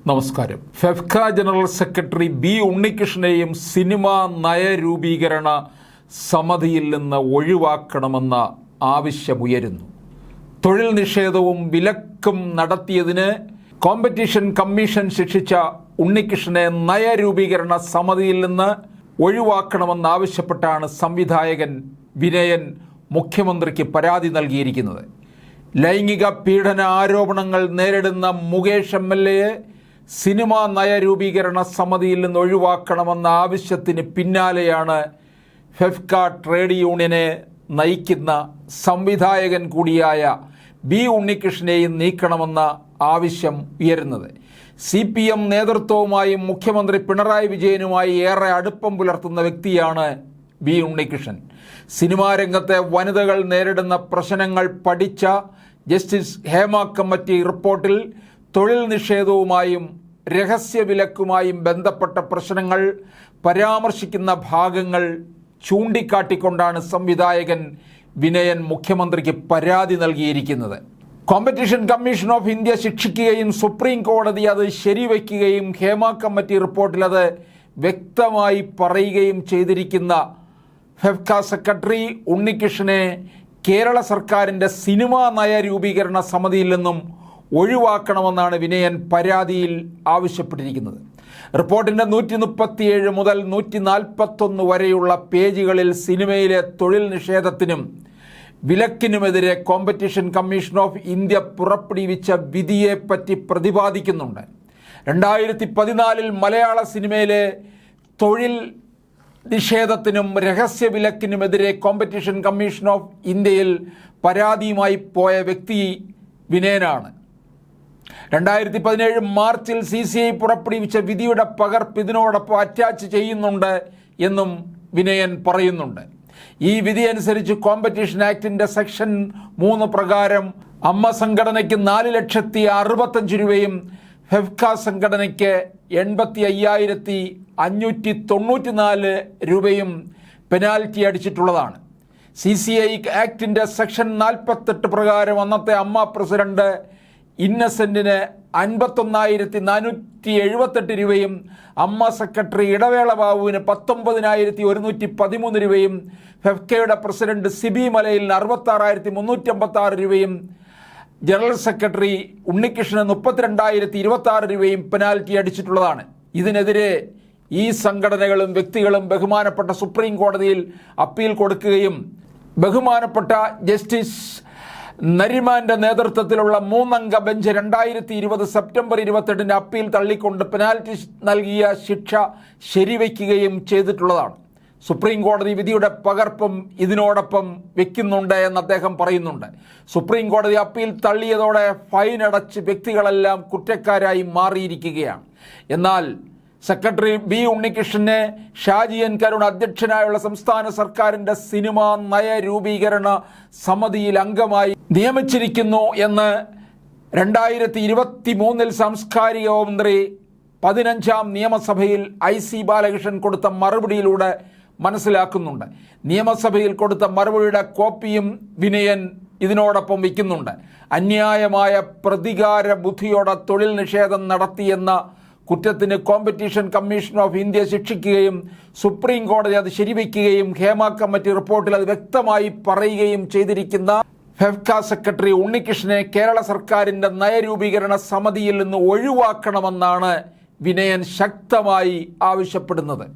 നമസ്കാരം. FEFKA general secretary B ഉണ്ണികൃഷ്ണനെയും സിനിമാ നയരൂപീകരണ സമിതിയിൽ നിന്ന് ഒഴിവാക്കണമെന്ന ആവശ്യമുയരുന്നു. തൊഴിൽ നിഷേധവും വിലക്കും നടത്തിയതിന് കോമ്പറ്റീഷൻ കമ്മീഷൻ ശിക്ഷിച്ച ഉണ്ണികൃഷ്ണനെ നയരൂപീകരണ സമിതിയിൽ നിന്ന് ഒഴിവാക്കണമെന്നാവശ്യപ്പെട്ടാണ് സംവിധായകൻ വിനയൻ മുഖ്യമന്ത്രിക്ക് പരാതി നൽകിയിരിക്കുന്നത്. ലൈംഗിക പീഡന ആരോപണങ്ങൾ നേരിടുന്ന മുകേഷ് MLA സിനിമാ നയരൂപീകരണ സമിതിയിൽ നിന്ന് ഒഴിവാക്കണമെന്ന ആവശ്യത്തിന് പിന്നാലെയാണ് ഫെഫ്ക ട്രേഡ് യൂണിയനെ നയിക്കുന്ന സംവിധായകൻ കൂടിയായ ബി ഉണ്ണികൃഷ്ണനെയും നീക്കണമെന്ന ആവശ്യം ഉയരുന്നത്. CPM നേതൃത്വവുമായും മുഖ്യമന്ത്രി പിണറായി വിജയനുമായി ഏറെ അടുപ്പം പുലർത്തുന്ന വ്യക്തിയാണ് ബി ഉണ്ണികൃഷ്ണൻ. സിനിമാ രംഗത്തെ വനിതകൾ നേരിടുന്ന പ്രശ്നങ്ങൾ പഠിച്ച ജസ്റ്റിസ് ഹേമ കമ്മിറ്റി റിപ്പോർട്ടിൽ തൊഴിൽ നിഷേധവുമായും രഹസ്യവിലക്കുമായും ബന്ധപ്പെട്ട പ്രശ്നങ്ങൾ പരാമർശിക്കുന്ന ഭാഗങ്ങൾ ചൂണ്ടിക്കാട്ടിക്കൊണ്ടാണ് സംവിധായകൻ വിനയൻ മുഖ്യമന്ത്രിക്ക് പരാതി നൽകിയിരിക്കുന്നത്. കോമ്പറ്റീഷൻ കമ്മീഷൻ ഓഫ് ഇന്ത്യ ശിക്ഷിക്കുകയും സുപ്രീം കോടതി അത് ശരിവയ്ക്കുകയും ഹേമ കമ്മിറ്റി റിപ്പോർട്ടിൽ അത് വ്യക്തമായി പറയുകയും ചെയ്തിരിക്കുന്ന ഫെഫ്ക സെക്രട്ടറി ഉണ്ണികൃഷ്ണനെ കേരള സർക്കാരിൻ്റെ സിനിമാ നയരൂപീകരണ സമിതിയിൽ നിന്നും ഒഴിവാക്കണമെന്നാണ് വിനയൻ പരാതിയിൽ ആവശ്യപ്പെട്ടിരിക്കുന്നത്. റിപ്പോർട്ടിൻ്റെ 137 മുതൽ 141 വരെയുള്ള പേജുകളിൽ സിനിമയിലെ തൊഴിൽ നിഷേധത്തിനും വിലക്കിനുമെതിരെ കോമ്പറ്റീഷൻ കമ്മീഷൻ ഓഫ് ഇന്ത്യ പുറപ്പെടുവിച്ച വിധിയെപ്പറ്റി പ്രതിപാദിക്കുന്നുണ്ട്. 2014 മലയാള സിനിമയിലെ തൊഴിൽ നിഷേധത്തിനും രഹസ്യവിലക്കിനുമെതിരെ കോമ്പറ്റീഷൻ കമ്മീഷൻ ഓഫ് ഇന്ത്യയിൽ പരാതിയുമായി പോയ വ്യക്തി വിനയനാണ്. 2017 മാർച്ചിൽ CCI പുറപ്പെടുവിച്ച വിധിയുടെ പകർപ്പ് ഇതിനോടൊപ്പം അറ്റാച്ച് ചെയ്യുന്നുണ്ട് എന്നും വിനയൻ പറയുന്നുണ്ട്. ഈ വിധി അനുസരിച്ച് കോമ്പറ്റീഷൻ ആക്ടിൻ്റെ സെക്ഷൻ 3 പ്രകാരം അമ്മ സംഘടനയ്ക്ക് 4,65,000 രൂപയും ഫെഫ്ക സംഘടനയ്ക്ക് 85,594 രൂപയും പെനാൽറ്റി അടിച്ചിട്ടുള്ളതാണ്. CCI ആക്ടിൻ്റെ സെക്ഷൻ 48 പ്രകാരം അന്നത്തെ അമ്മ പ്രസിഡന്റ് ഇന്നസെന്റിന് 51,478 രൂപയും അമ്മ സെക്രട്ടറി ഇടവേള ബാബുവിന് 19,113 രൂപയും ഫെഫ്കയുടെ പ്രസിഡന്റ് സിബി മലയിലിന് 66,356 രൂപയും ജനറൽ സെക്രട്ടറി ഉണ്ണികൃഷ്ണന് 32,026 രൂപയും പെനാൽറ്റി അടിച്ചിട്ടുള്ളതാണ്. ഇതിനെതിരെ ഈ സംഘടനകളും വ്യക്തികളും ബഹുമാനപ്പെട്ട സുപ്രീം കോടതിയിൽ അപ്പീൽ കൊടുക്കുകയും ബഹുമാനപ്പെട്ട ജസ്റ്റിസ് നരിമാന്റെ നേതൃത്വത്തിലുള്ള 3-അംഗ ബെഞ്ച് 2020 സെപ്റ്റംബർ 28 അപ്പീൽ തള്ളിക്കൊണ്ട് പെനാൽറ്റി നൽകിയ ശിക്ഷ ശരിവയ്ക്കുകയും ചെയ്തിട്ടുള്ളതാണ്. സുപ്രീം കോടതി വിധിയുടെ പകർപ്പും ഇതിനോടൊപ്പം വെക്കുന്നുണ്ട് എന്ന് അദ്ദേഹം പറയുന്നുണ്ട്. സുപ്രീം കോടതി അപ്പീൽ തള്ളിയതോടെ ഫൈൻ അടച്ച് വ്യക്തികളെല്ലാം കുറ്റക്കാരായി മാറിയിരിക്കുകയാണ്. എന്നാൽ സെക്രട്ടറി ബി ഉണ്ണികൃഷ്ണനെ ഷാജി N കരുൺ അധ്യക്ഷനായുള്ള സംസ്ഥാന സർക്കാരിൻ്റെ സിനിമാ നയരൂപീകരണ സമിതിയിൽ അംഗമായി നിയമിച്ചിരിക്കുന്നു എന്ന് 2023 സാംസ്കാരിക മന്ത്രി 15ാം നിയമസഭയിൽ IC ബാലകൃഷ്ണൻ കൊടുത്ത മറുപടിയിലൂടെ മനസ്സിലാക്കുന്നുണ്ട്. നിയമസഭയിൽ കൊടുത്ത മറുപടിയുടെ കോപ്പിയും വിനയൻ ഇതിനോടൊപ്പം വയ്ക്കുന്നുണ്ട്. അന്യായമായ പ്രതികാര ബുദ്ധിയോടെ തൊഴിൽ നിഷേധം നടത്തിയെന്ന കുറ്റത്തിന് കോമ്പറ്റീഷൻ കമ്മീഷൻ ഓഫ് ഇന്ത്യ ശിക്ഷിക്കുകയും സുപ്രീം കോടതി അത് ശരിവയ്ക്കുകയും ഹേമ കമ്മിറ്റി റിപ്പോർട്ടിൽ അത് വ്യക്തമായി പറയുകയും ചെയ്തിരിക്കുന്ന ഫെഫ്ക സെക്രട്ടറി ഉണ്ണികൃഷ്ണനെ കേരള സർക്കാരിൻ്റെ നയരൂപീകരണ സമിതിയിൽ നിന്ന് ഒഴിവാക്കണമെന്നാണ് വിനയൻ ശക്തമായി ആവശ്യപ്പെടുന്നത്.